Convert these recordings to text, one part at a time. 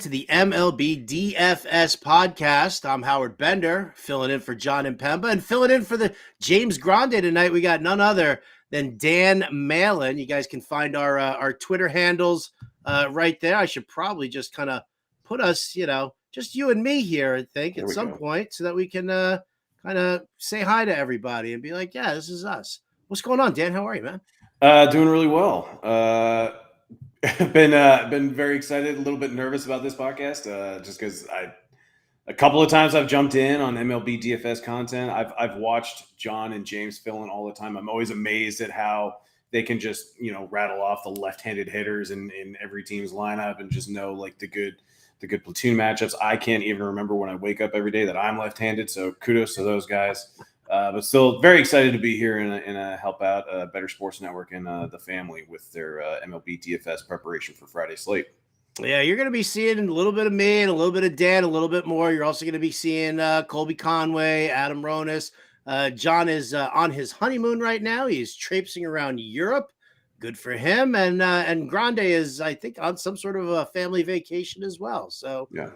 To the MLB DFS podcast. I'm Howard Bender, filling in for John and Pemba, and filling in for the James Grande tonight. We got none other than Dan Malin. You guys can find our Twitter handles right there. I should probably just kind of put us, just you and me here, I think, at some point, so that we can kind of say hi to everybody and be like, yeah, this is us. What's going on, Dan? How are you, man? Doing really well. Been very excited, a little bit nervous about this podcast, just because a couple of times I've jumped in on MLB DFS content. I've watched John and James fill in all the time. I'm always amazed at how they can just rattle off the left-handed hitters in every team's lineup and just know like the good platoon matchups. I can't even remember when I wake up every day that I'm left-handed. So kudos to those guys. But still very excited to be here and help out Better Sports Network and the family with their MLB DFS preparation for Friday slate. Yeah, you're going to be seeing a little bit of me and a little bit of Dan, a little bit more. You're also going to be seeing Colby Conway, Adam Ronis. John is on his honeymoon right now. He's traipsing around Europe. Good for him. And Grande is, I think, on some sort of a family vacation as well. So, yeah,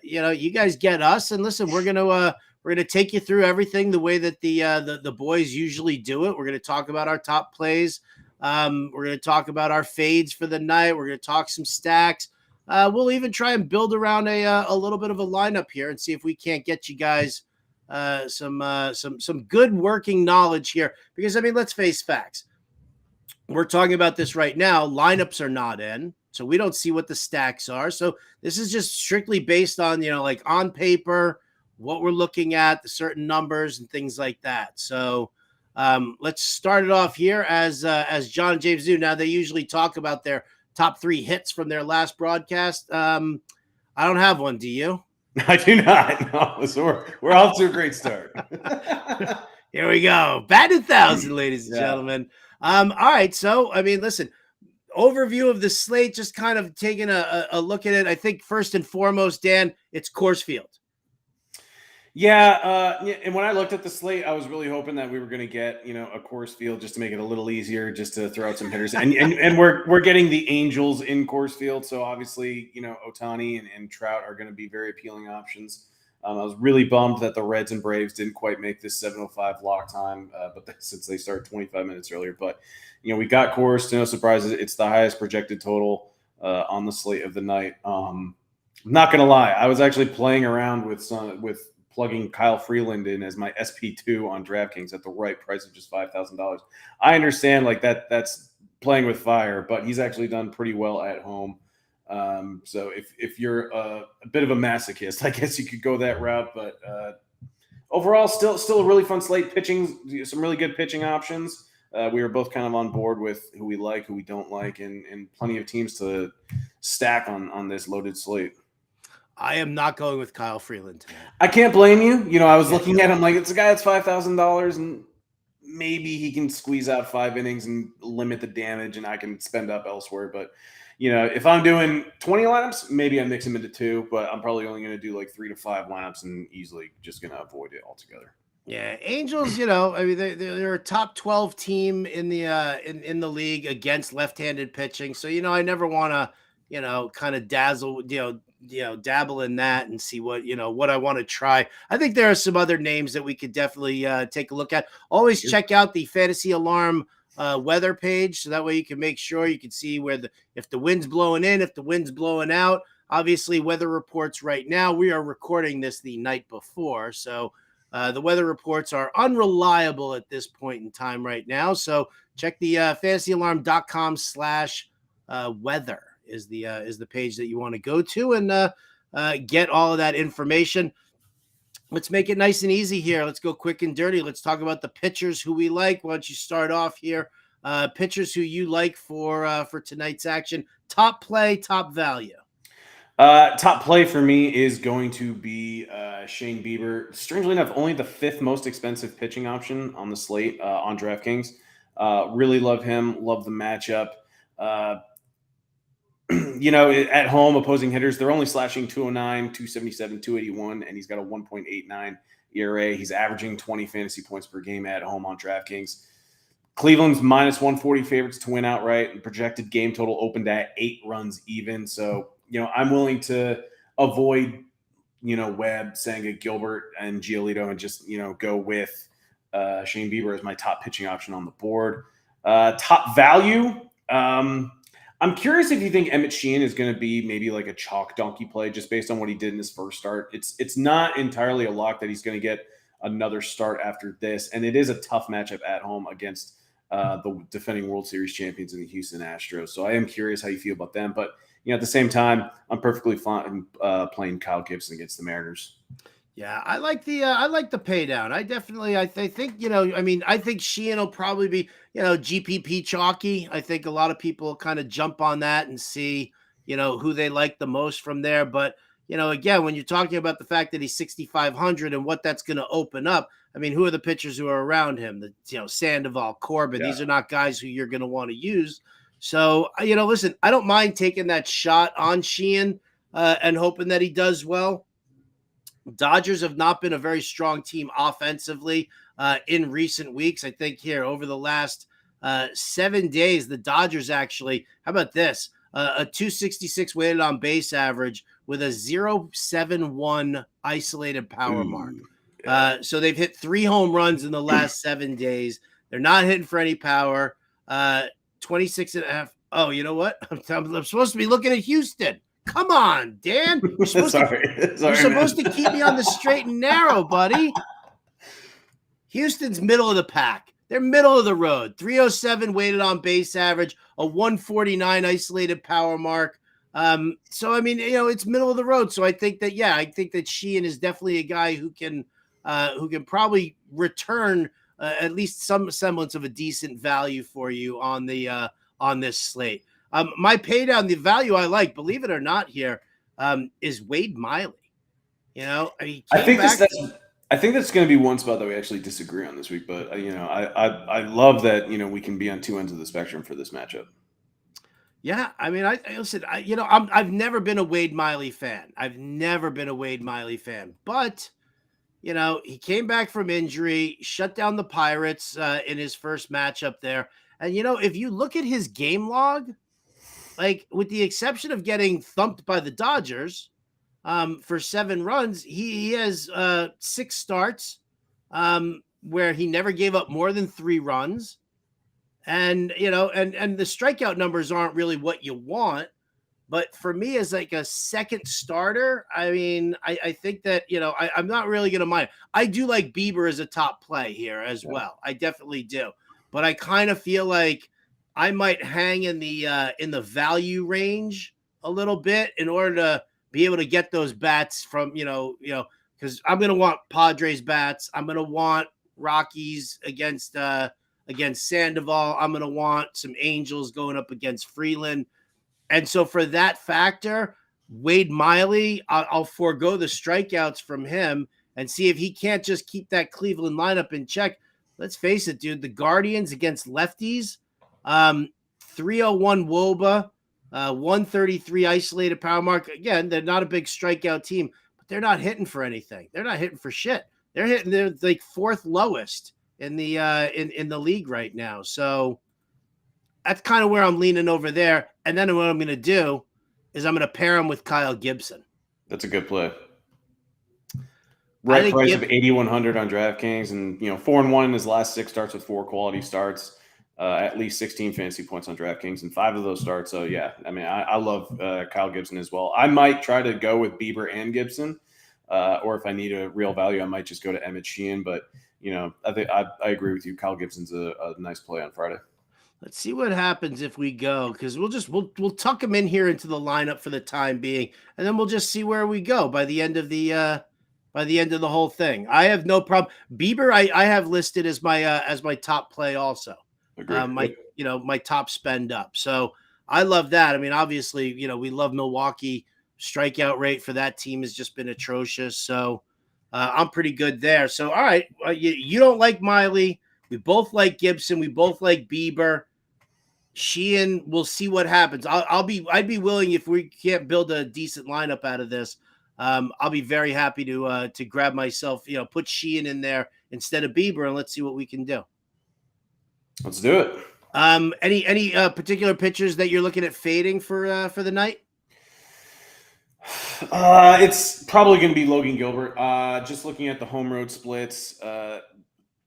you guys get us. And listen, we're going to take you through everything the way that the boys usually do it. We're going to talk about our top plays. We're going to talk about our fades for the night. We're going to talk some stacks. We'll even try and build around a little bit of a lineup here and see if we can't get you guys some good working knowledge here. Because, I mean, let's face facts. We're talking about this right now. Lineups are not in, so we don't see what the stacks are. So this is just strictly based on, like on paper, what we're looking at, the certain numbers and things like that. So let's start it off here as John and James do. Now, they usually talk about their top 3 hits from their last broadcast. I don't have one. Do you? I do not. No, so we're off to a great start. Here we go. Batted 1,000, ladies and gentlemen. All right. So, I mean, listen, overview of the slate, just kind of taking a look at it. I think first and foremost, Dan, it's Coors Field. Yeah, and when I looked at the slate, I was really hoping that we were going to get, a Coors Field just to make it a little easier, just to throw out some hitters. And we're getting the Angels in Coors Field, so obviously, Ohtani and Trout are going to be very appealing options. I was really bummed that the Reds and Braves didn't quite make this 7:05 lock time, since they start 25 minutes earlier. But we got Coors. To no surprises, it's the highest projected total on the slate of the night. I'm not going to lie, I was actually playing around with plugging Kyle Freeland in as my SP2 on DraftKings at the right price of just $5,000. I understand like that's playing with fire, but he's actually done pretty well at home. So if you're a bit of a masochist, I guess you could go that route. But overall, still a really fun slate. Pitching, some really good pitching options. We were both kind of on board with who we like, who we don't like, and plenty of teams to stack on this loaded slate. I am not going with Kyle Freeland tonight. I can't blame you. I was looking at him like, it's a guy that's $5,000 and maybe he can squeeze out 5 innings and limit the damage and I can spend up elsewhere. But, if I'm doing 20 lineups, maybe I mix him into 2, but I'm probably only going to do like 3 to 5 lineups and easily just going to avoid it altogether. Yeah, Angels, I mean, they're a top 12 team in the in the league against left-handed pitching. So, I never want to, kind of dazzle, dabble in that and see what, what I want to try. I think there are some other names that we could definitely take a look at. Always check out the Fantasy Alarm weather page. So that way you can make sure you can see if the wind's blowing in, if the wind's blowing out. Obviously, weather reports right now, we are recording this the night before. So the weather reports are unreliable at this point in time right now. So check the fantasyalarm.com/weather. Is the page that you want to go to and get all of that information. Let's make it nice and easy here. Let's go quick and dirty. Let's talk about the pitchers who we like. Why don't you start off here? Pitchers who you like for tonight's action. Top play, top value. Top play for me is going to be Shane Bieber. Strangely enough, only the 5th most expensive pitching option on the slate on DraftKings. Really love him. Love the matchup. At home, opposing hitters, they're only slashing 209, 277, 281, and he's got a 1.89 ERA. He's averaging 20 fantasy points per game at home on DraftKings. Cleveland's minus 140 favorites to win outright, and projected game total opened at 8 runs even. So, I'm willing to avoid, Webb, Senga, Gilbert, and Giolito, and just, go with Shane Bieber as my top pitching option on the board. Top value. I'm curious if you think Emmett Sheehan is going to be maybe like a chalk donkey play just based on what he did in his first start. It's not entirely a lock that he's going to get another start after this, and it is a tough matchup at home against the defending World Series champions in the Houston Astros. So I am curious how you feel about them, but at the same time, I'm perfectly fine playing Kyle Gibson against the Mariners. Yeah, I like the pay down. I think, I think Sheehan will probably be, GPP chalky. I think a lot of people kind of jump on that and see, who they like the most from there. But, again, when you're talking about the fact that he's 6,500 and what that's going to open up, I mean, who are the pitchers who are around him? Sandoval, Corbin, These are not guys who you're going to want to use. So, listen, I don't mind taking that shot on Sheehan and hoping that he does well. Dodgers have not been a very strong team offensively in recent weeks. I think here over the last 7 days, the Dodgers actually, how about this? A 266 weighted on base average with a 0.71 isolated power mark. So they've hit 3 home runs in the last 7 days. They're not hitting for any power. 26.5. Oh, you know what? I'm supposed to be looking at Houston. Come on, Dan. You're supposed to keep me on the straight and narrow, buddy. Houston's middle of the pack. They're middle of the road. 307 weighted on base average, a 149 isolated power mark. So, I mean, it's middle of the road. So I think that Sheehan is definitely a guy who can probably return at least some semblance of a decent value for you on this slate. My pay down, the value I like, believe it or not, here is Wade Miley. I think that's going to be one spot that we actually disagree on this week. But I love that we can be on two ends of the spectrum for this matchup. Yeah, I mean, I've never been a Wade Miley fan. But he came back from injury, shut down the Pirates in his first matchup there, and if you look at his game log. Like, with the exception of getting thumped by the Dodgers for 7 runs, he has 6 starts where he never gave up more than 3 runs. And, and the strikeout numbers aren't really what you want. But for me, as like a second starter, I mean, I think that, I'm not really going to mind. I do like Bieber as a top play here as well. I definitely do. But I kind of feel like I might hang in the value range a little bit in order to be able to get those bats from, because I'm going to want Padres bats. I'm going to want Rockies against Sandoval. I'm going to want some Angels going up against Freeland. And so for that factor, Wade Miley, I'll forego the strikeouts from him and see if he can't just keep that Cleveland lineup in check. Let's face it, dude, the Guardians against lefties, 301 WOBA, 133 isolated power mark. Again, they're not a big strikeout team, but they're not hitting for anything. They're not hitting for shit. They're like 4th lowest in the in the league right now. So that's kind of where I'm leaning over there. And then what I'm going to do is I'm going to pair him with Kyle Gibson. That's a good play. Right price of 8,100 on DraftKings, and 4-1 in his last 6 starts with 4 quality starts. At least 16 fantasy points on DraftKings and 5 of those starts. So, yeah, I mean, I love Kyle Gibson as well. I might try to go with Bieber and Gibson, or if I need a real value, I might just go to Emmett Sheehan. But, I think I agree with you. Kyle Gibson's a nice play on Friday. Let's see what happens if we go, because we'll tuck him in here into the lineup for the time being, and then we'll just see where we go by the end of the whole thing. I have no problem. Bieber, I have listed as my top play also. My top spend up. So I love that. I mean, obviously, we love Milwaukee. Strikeout rate for that team has just been atrocious. So I'm pretty good there. So, all right. You don't like Miley. We both like Gibson. We both like Bieber. Sheehan, we'll see what happens. I'd be willing, if we can't build a decent lineup out of this. I'll be very happy to grab myself, put Sheehan in there instead of Bieber, and let's see what we can do. Let's do it. Any particular pitchers that you're looking at fading for the night? It's probably going to be Logan Gilbert. Just looking at the home road splits,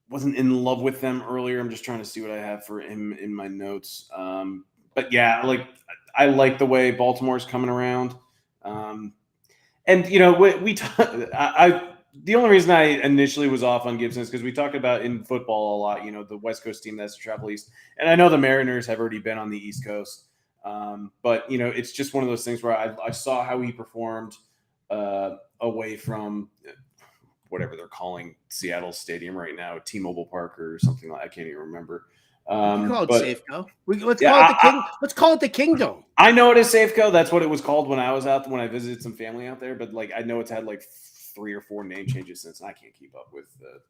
wasn't in love with them earlier. I'm just trying to see what I have for him in my notes. But yeah, I like the way Baltimore's coming around. And the only reason I initially was off on Gibson is because we talked about in football a lot. The West Coast team that's to travel east, and I know the Mariners have already been on the East Coast. But it's just one of those things where I saw how he performed away from whatever they're calling Seattle Stadium right now, T-Mobile Park or something like I can't even remember. You can call it Safeco. Let's call it the Kingdom. I know it is Safeco. That's what it was called when I visited some family out there. But I know it's had 3 or 4 name changes since, and I can't keep up with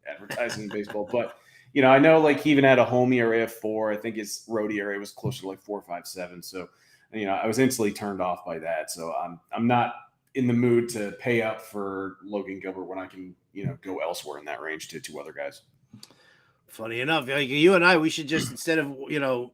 advertising in baseball. But I know he even had a home ERA of 4. I think his road ERA was closer to 4.57. So I was instantly turned off by that. So I'm not in the mood to pay up for Logan Gilbert when I can go elsewhere in that range to 2 other guys. Funny enough, you and I, we should just, instead of,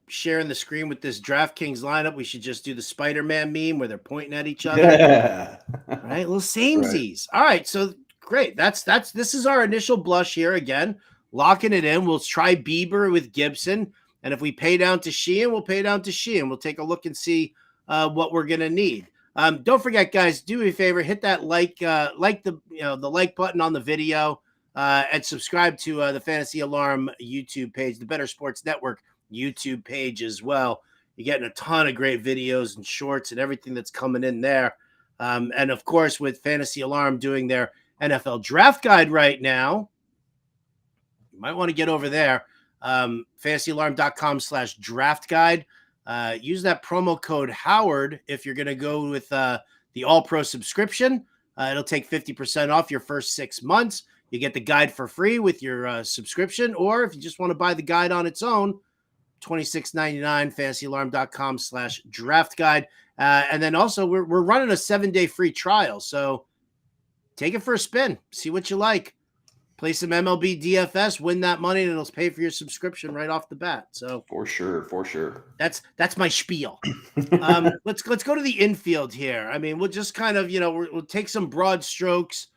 sharing the screen with this DraftKings lineup, we should just do the Spider-Man meme where they're pointing at each other. Yeah. Right? Little samesies. Right. All right. So great. This is our initial blush here again, locking it in. We'll try Bieber with Gibson. And if we pay down to Sheehan, we'll pay down to Sheehan. We'll take a look and see what we're going to need. Don't forget, guys, do me a favor, hit that the like button on the video. And subscribe to the Fantasy Alarm YouTube page, the Better Sports Network YouTube page as well. You're getting a ton of great videos and shorts and everything that's coming in there. And of course, with Fantasy Alarm doing their NFL draft guide right now, you might want to get over there. FantasyAlarm.com/draft guide. Use that promo code Howard if you're going to go with the All Pro subscription. It'll take 50% off your first 6 months. You get the guide for free with your subscription, or if you just want to buy the guide on its own, $26.99, FantasyAlarm.com/draft guide. And then also we're running a 7-day free trial. So take it for a spin. See what you like. Play some MLB DFS, win that money, and it'll pay for your subscription right off the bat. So for sure. That's my spiel. Let's go to the infield here. I mean, we'll just kind of, we'll take some broad strokes.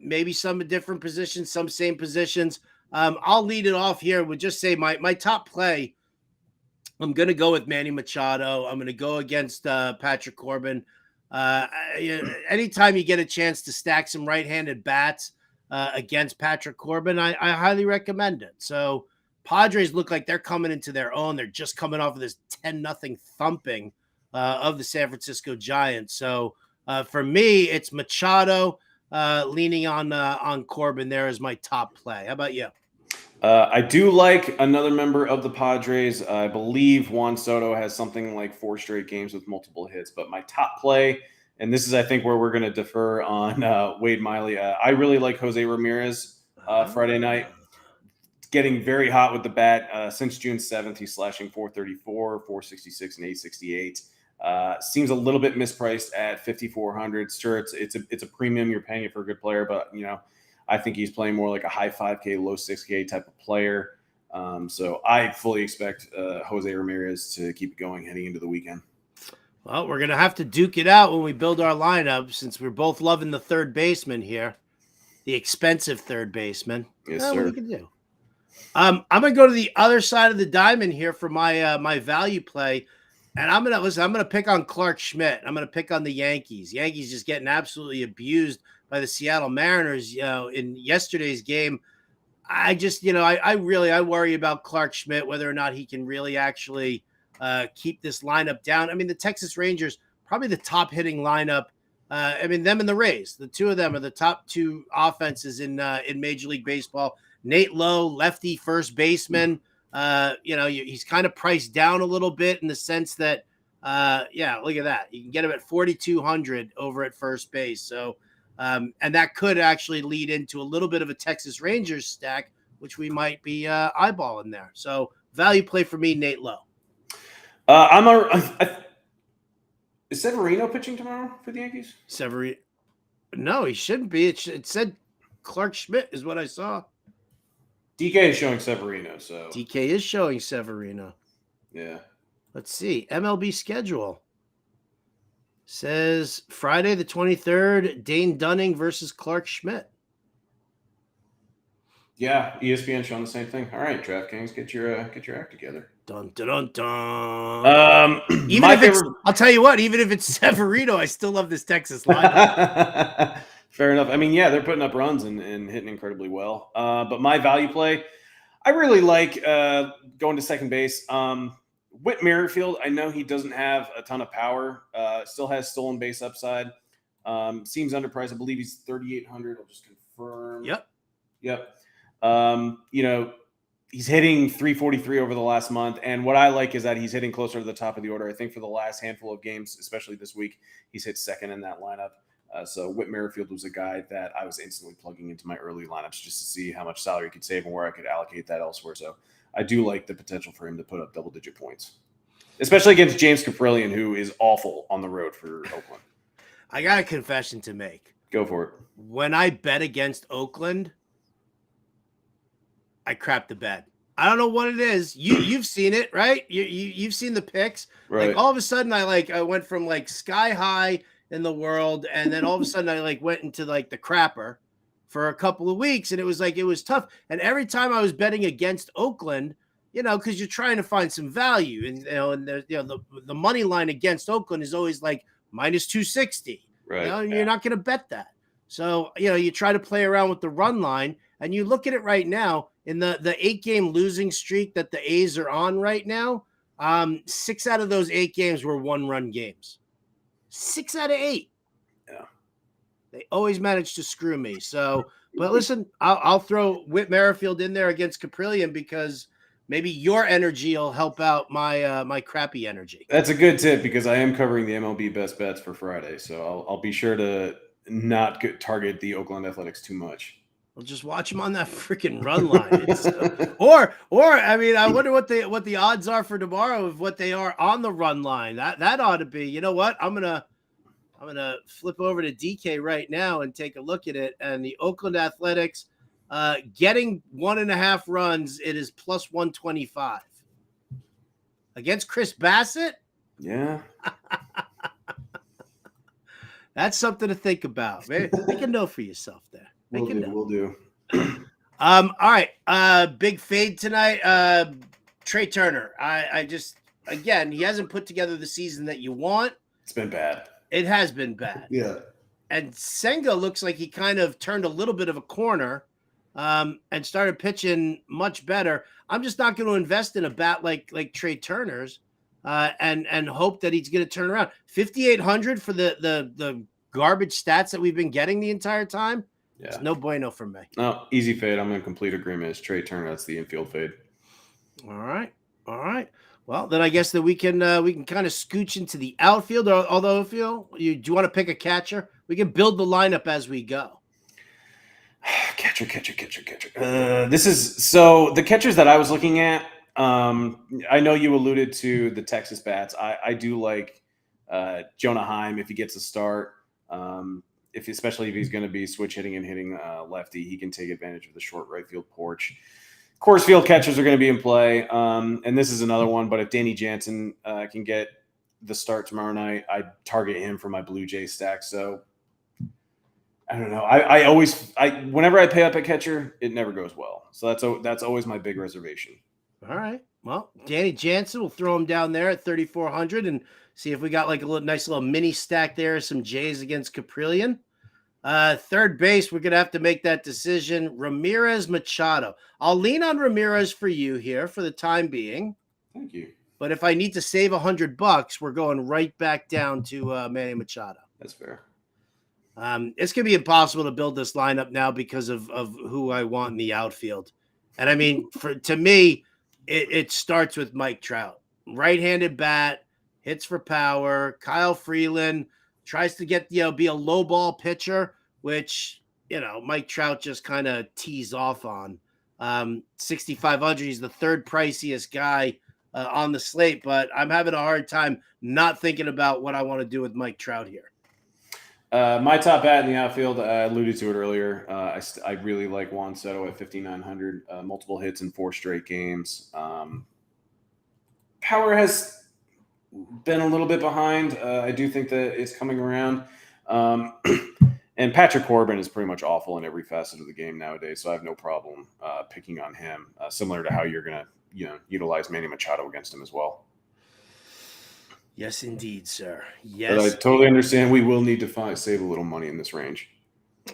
Maybe some different positions, some same positions. I'll lead it off here. We'll just say my top play. I'm going to go with Manny Machado. I'm going to go against Patrick Corbin. Anytime you get a chance to stack some right-handed bats against Patrick Corbin, I highly recommend it. So Padres look like they're coming into their own. They're just coming off of this 10-0 thumping of the San Francisco Giants. So for me, it's Machado. Leaning on Corbin there as my top play. How about you? I do like another member of the Padres. I believe Juan Soto has something like 4 straight games with multiple hits. But my top play, and this is, I think, where we're going to defer on Wade Miley. I really like Jose Ramirez Friday night. Getting very hot with the bat. Since June 7th, he's slashing 434, 466, and 868. Seems a little bit mispriced at 5,400. Sure, it's a premium. You're paying it for a good player, but I think he's playing more like a high 5K, low 6K type of player. So I fully expect Jose Ramirez to keep going heading into the weekend. Well, we're gonna have to duke it out when we build our lineup, since we're both loving the third baseman here, the expensive third baseman. Yes, sir. What we can do. I'm gonna go to the other side of the diamond here for my my value play. And I'm gonna pick on Clark Schmidt. I'm gonna pick on the Yankees. Yankees just getting absolutely abused by the Seattle Mariners. In yesterday's game, I just, I worry about Clark Schmidt, whether or not he can really actually keep this lineup down. I mean, the Texas Rangers, probably the top hitting lineup. Them and the Rays, the two of them are the top 2 offenses in Major League Baseball. Nate Lowe, lefty first baseman. He's kind of priced down a little bit in the sense that, look at that. You can get him at 4,200 over at first base. So, and that could actually lead into a little bit of a Texas Rangers stack, which we might be eyeballing there. So value play for me, Nate Lowe. Is Severino pitching tomorrow for the Yankees? No, he shouldn't be. It said Clark Schmidt is what I saw. DK is showing Severino, so DK is showing Severino. Yeah. Let's see. MLB schedule. Says Friday the 23rd, Dane Dunning versus Clark Schmidt. Yeah, ESPN showing the same thing. All right, DraftKings, get your act together. Dun dun dun dun. Even if it's, I'll tell you what, even if it's Severino, I still love this Texas lineup. Fair enough. I mean, yeah, they're putting up runs and hitting incredibly well. But my value play, I really like going to second base. Whit Merrifield, I know he doesn't have a ton of power. Still has stolen base upside. Seems underpriced. I believe he's 3,800. I'll just confirm. Yep. He's hitting 343 over the last month. And what I like is that he's hitting closer to the top of the order. I think for the last handful of games, especially this week, he's hit second in that lineup. So Whit Merrifield was a guy that I was instantly plugging into my early lineups just to see how much salary he could save and where I could allocate that elsewhere. So I do like the potential for him to put up double-digit points, especially against James Caprillion, who is awful on the road for Oakland. I got a confession to make. Go for it. When I bet against Oakland, I crap the bed. I don't know what it is. You've seen it, right? You've seen the picks. Right. Like all of a sudden, I went from like sky high in the world, and then all of a sudden I went into like the crapper for a couple of weeks, and it was tough. And every time I was betting against Oakland, because you're trying to find some value, and the money line against Oakland is always like minus 260. Right. You're not going to bet that. So you try to play around with the run line, and you look at it right now in the 8-game losing streak that the A's are on right now. 6 out of those 8 games were 1-run games. 6 out of 8. Yeah. They always manage to screw me. So, but listen, I'll throw Whit Merrifield in there against Caprillion because maybe your energy will help out my crappy energy. That's a good tip because I am covering the MLB best bets for Friday. So I'll be sure to not target the Oakland Athletics too much. Well, just watch them on that freaking run line. Or I mean, I wonder what the odds are for tomorrow of what they are on the run line. That ought to be. You know what? I'm gonna flip over to DK right now and take a look at it. And the Oakland Athletics getting 1.5 runs, it is plus 125 against Chris Bassett. Yeah. That's something to think about. Make a note for yourself there. We'll do. All right. Big fade tonight. Trey Turner. I just, again, he hasn't put together the season that you want. It's been bad. It has been bad. Yeah. And Senga looks like he kind of turned a little bit of a corner and started pitching much better. I'm just not going to invest in a bat like Trey Turner's and hope that he's going to turn around. 5,800 for the garbage stats that we've been getting the entire time. Yeah. It's no bueno for me. No, easy fade. I'm in complete agreement. It's Trey Turner. That's the infield fade. All right. Well, then I guess that we can kind of scooch into the outfield. Although, do you want to pick a catcher? We can build the lineup as we go. Catcher. This is so the catchers that I was looking at. I know you alluded to the Texas bats. I do like Jonah Heim if he gets a start. Especially if he's going to be switch hitting and hitting lefty, he can take advantage of the short right field porch. Coors Field catchers are going to be in play, and this is another one. But if Danny Jansen can get the start tomorrow night, I target him for my Blue Jay stack. So I don't know. Whenever I pay up a catcher, it never goes well. So that's always my big reservation. All right. Well, Danny Jansen, we'll throw him down there at 3,400 and see if we got like a nice little mini stack there. Some Jays against Caprillion. Third base, we're going to have to make that decision. Ramirez Machado. I'll lean on Ramirez for you here for the time being. Thank you. But if I need to save $100, we're going right back down to Manny Machado. That's fair. It's going to be impossible to build this lineup now because of who I want in the outfield. And I mean, to me, it starts with Mike Trout. Right-handed bat, hits for power. Kyle Freeland tries to get, be a low ball pitcher, which, Mike Trout just kind of tees off on. 6,500. He's the third priciest guy on the slate, but I'm having a hard time not thinking about what I want to do with Mike Trout here. My top bat in the outfield, I alluded to it earlier. I really like Juan Soto at 5,900, multiple hits in 4 straight games. Power has been a little bit behind. I do think that it's coming around. And Patrick Corbin is pretty much awful in every facet of the game nowadays, so I have no problem picking on him, similar to how you're going to utilize Manny Machado against him as well. Yes, indeed, sir. But I totally understand we will need to save a little money in this range.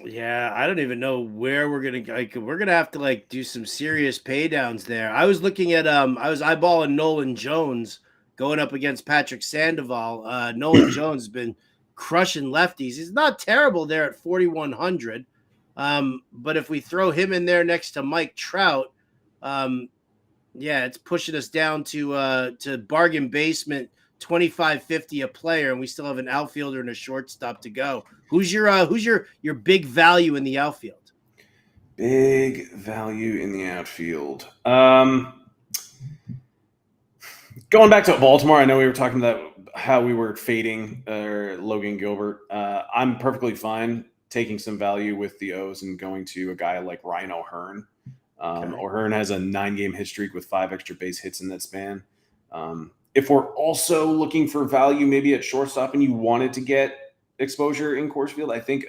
Yeah, I don't even know where we're gonna we're gonna have to do some serious pay downs there. I was looking at I was eyeballing Nolan Jones going up against Patrick Sandoval. Nolan Jones has been crushing lefties. He's not terrible there at 4,100. But if we throw him in there next to Mike Trout, it's pushing us down to bargain basement 25.50 a player, and we still have an outfielder and a shortstop to go. Who's your big value in the outfield? Big value in the outfield. Going back to Baltimore, I know we were talking about how we were fading Logan Gilbert. I'm perfectly fine taking some value with the O's and going to a guy like Ryan O'Hearn. O'Hearn has a 9-game hit streak with 5 extra base hits in that span. If we're also looking for value maybe at shortstop and you wanted to get exposure in Coors Field, I think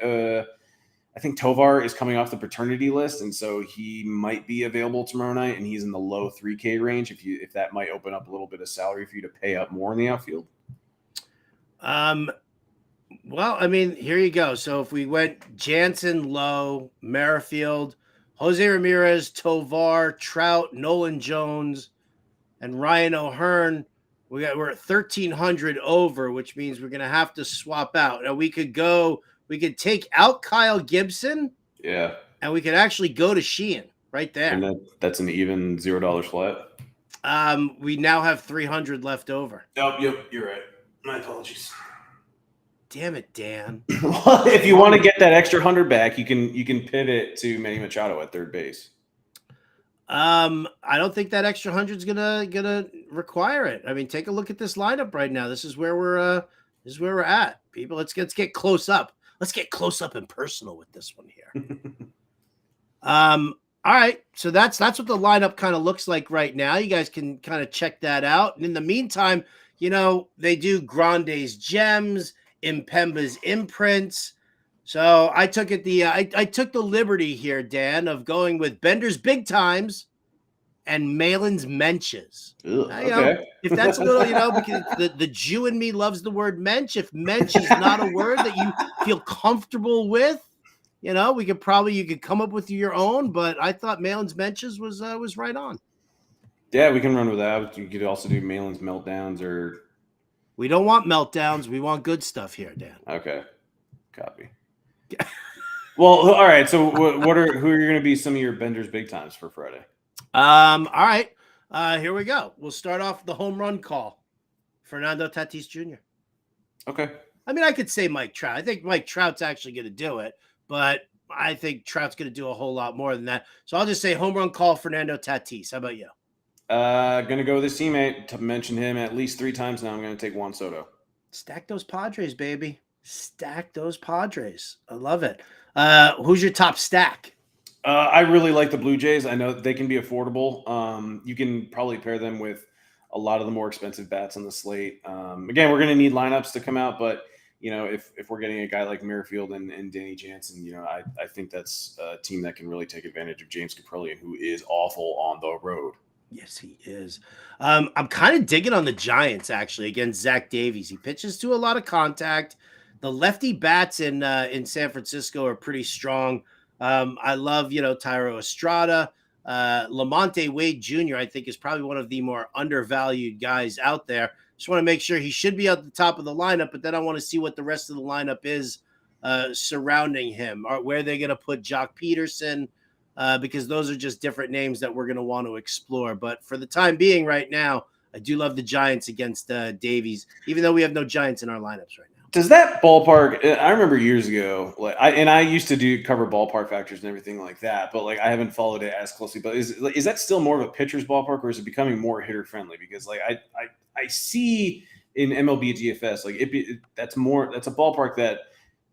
Tovar is coming off the paternity list, and so he might be available tomorrow night, and he's in the low 3K range. If that might open up a little bit of salary for you to pay up more in the outfield. Well, I mean, here you go. So if we went Jansen, Lowe, Merrifield, Jose Ramirez, Tovar, Trout, Nolan Jones, and Ryan O'Hearn, we're at 1,300 over, which means we're going to have to swap out. Now we could take out Kyle Gibson. Yeah. And we could actually go to Sheehan right there. And that's an even $0 flat. We now have 300 left over. Oh, yep, you're right. My apologies. Damn it, Dan. If you want to get that extra 100 back, you can pivot to Manny Machado at third base. I don't think that extra 100 is gonna require it. I mean, take a look at this lineup right now. This is where we're at, people. Let's get close up. Let's get close up and personal with this one here. All right, so that's what the lineup kind of looks like right now. You guys can kind of check that out. And in the meantime, they do Grande's Gems, Impemba's Imprints. So I took I took the liberty here, Dan, of going with Bender's Big Times and Malin's Mensches. Okay. If that's a little, because the Jew in me loves the word mensch. If mensch is not a word that you feel comfortable with, you could come up with your own. But I thought Malin's Mensches was right on. Yeah, we can run with that. You could also do Malin's Meltdowns or. We don't want meltdowns. We want good stuff here, Dan. Okay. Copy. Well, all right. So who are going to be some of your Bender's Big Times for Friday? All right. Here we go. We'll start off the home run call. Fernando Tatis Jr. Okay. I mean, I could say Mike Trout. I think Mike Trout's actually going to do it, but I think Trout's going to do a whole lot more than that. So I'll just say home run call Fernando Tatis. How about you? Going to go with his teammate. To mention him at least 3 times now, I'm going to take Juan Soto. Stack those Padres, baby. Stack those Padres. I love it. Who's your top stack? I really like the Blue Jays. I know they can be affordable. You can probably pair them with a lot of the more expensive bats on the slate. Again, we're going to need lineups to come out, but if we're getting a guy like Merrifield and Danny Jansen, I think that's a team that can really take advantage of James Kaprielian, who is awful on the road. Yes, he is. I'm kind of digging on the Giants actually against Zach Davies. He pitches to a lot of contact. The lefty bats in San Francisco are pretty strong. I love, Tyro Estrada. Lamonte Wade Jr., I think, is probably one of the more undervalued guys out there. Just want to make sure he should be at the top of the lineup, but then I want to see what the rest of the lineup is surrounding him. Where they're going to put Jock Peterson, because those are just different names that we're going to want to explore. But for the time being right now, I do love the Giants against Davies, even though we have no Giants in our lineups right now. Does that ballpark? I remember years ago, I used to cover ballpark factors and everything like that, but I haven't followed it as closely. But is that still more of a pitcher's ballpark, or is it becoming more hitter friendly? Because I see in MLB DFS that's a ballpark that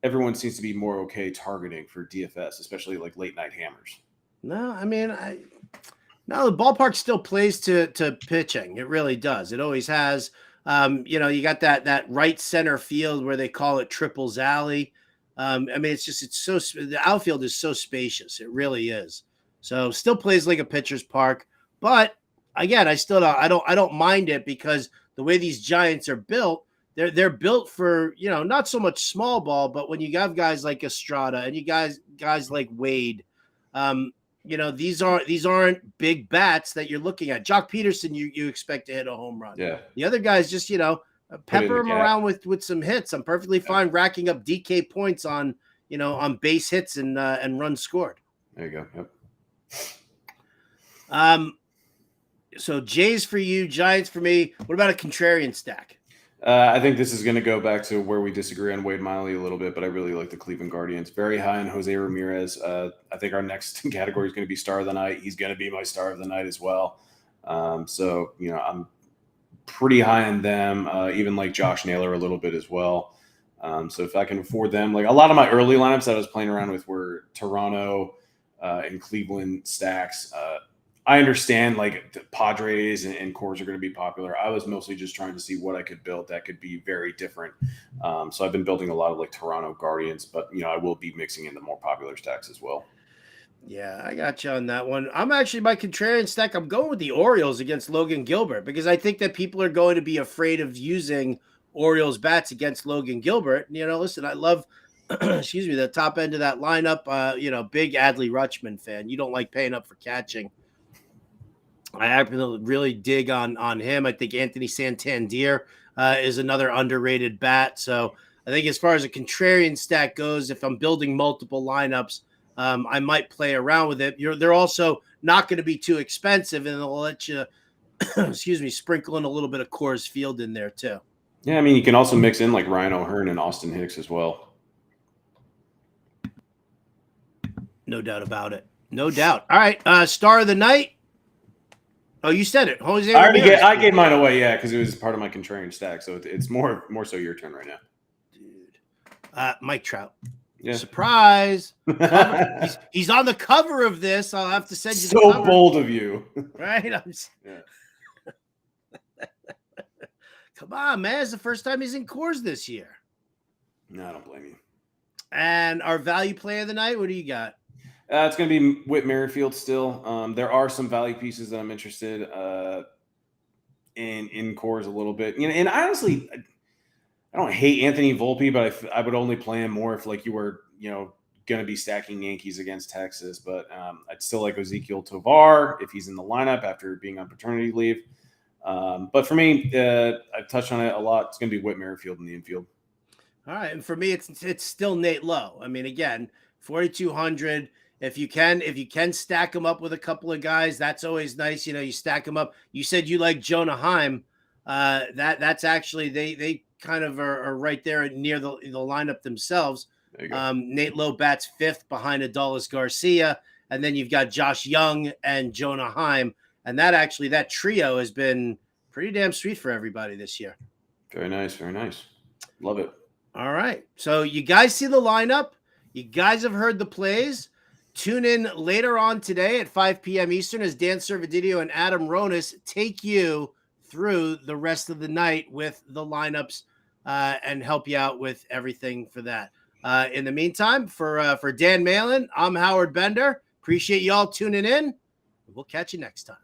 everyone seems to be more okay targeting for DFS, especially late night hammers. No, I mean the ballpark still plays to pitching. It really does. It always has. You got that right center field where they call it Triples Alley. I mean, the outfield is so spacious. It really is. So still plays like a pitcher's park, but again, I don't mind it because the way these Giants are built, they're built for, not so much small ball, but when you have guys like Estrada and you guys like Wade, these aren't big bats that you're looking at. Jock Peterson, you expect to hit a home run. Yeah. The other guys just, pepper them around with some hits. I'm perfectly fine racking up DK points on base hits and runs scored. There you go. Yep. So Jays for you, Giants for me. What about a contrarian stack? I think this is going to go back to where we disagree on Wade Miley a little bit, but I really like the Cleveland Guardians. Very high on Jose Ramirez. I think our next category is going to be star of the night. He's going to be my star of the night as well. So I'm pretty high on them, even like Josh Naylor a little bit as well. So if I can afford them, like a lot of my early lineups that I was playing around with were Toronto and Cleveland stacks. I understand like the Padres and Coors are going to be popular. I was mostly just trying to see what I could build that could be very different. So I've been building a lot of like Toronto Guardians, but I will be mixing in the more popular stacks as well. Yeah, I got you on that one. I'm actually my contrarian stack. I'm going with the Orioles against Logan Gilbert because I think that people are going to be afraid of using Orioles bats against Logan Gilbert. Listen, I love, the top end of that lineup. Big Adley Rutschman fan. You don't like paying up for catching. I really dig on him. I think Anthony Santander is another underrated bat. So I think as far as a contrarian stack goes, if I'm building multiple lineups, I might play around with it. They're also not going to be too expensive, and they'll let you, sprinkle in a little bit of Coors Field in there too. Yeah, I mean, you can also mix in like Ryan O'Hearn and Austin Hicks as well. No doubt about it. No doubt. All right, star of the night. Oh, you said it. Jose Ramirez. I gave mine away, yeah, because it was part of my contrarian stack. So it's more so your turn right now. Dude. Mike Trout. Yeah. Surprise. He's on the cover of this. I'll have to send you the cover. So bold of you. Right? Yeah. Come on, man. It's the first time he's in Coors this year. No, I don't blame you. And our value play of the night, what do you got? It's going to be Whit Merrifield still. There are some value pieces that I'm interested in Coors a little bit. And honestly, I don't hate Anthony Volpe, but I would only play him more if like you were, going to be stacking Yankees against Texas. But I'd still like Ezekiel Tovar if he's in the lineup after being on paternity leave. But for me, I've touched on it a lot. It's going to be Whit Merrifield in the infield. All right, and for me, it's still Nate Lowe. I mean, again, 4,200. If you can stack them up with a couple of guys, that's always nice. You stack them up. You said you like Jonah Heim. That's actually they kind of are right there near the lineup themselves. Nate Lowe bats fifth behind Adolis Garcia, and then you've got Josh Young and Jonah Heim, and that trio has been pretty damn sweet for everybody this year. Very nice, very nice. Love it. All right, so you guys see the lineup. You guys have heard the plays. Tune in later on today at 5 p.m. Eastern as Dan Servidilio and Adam Ronis take you through the rest of the night with the lineups and help you out with everything for that. In the meantime, for Dan Malin, I'm Howard Bender. Appreciate you all tuning in. We'll catch you next time.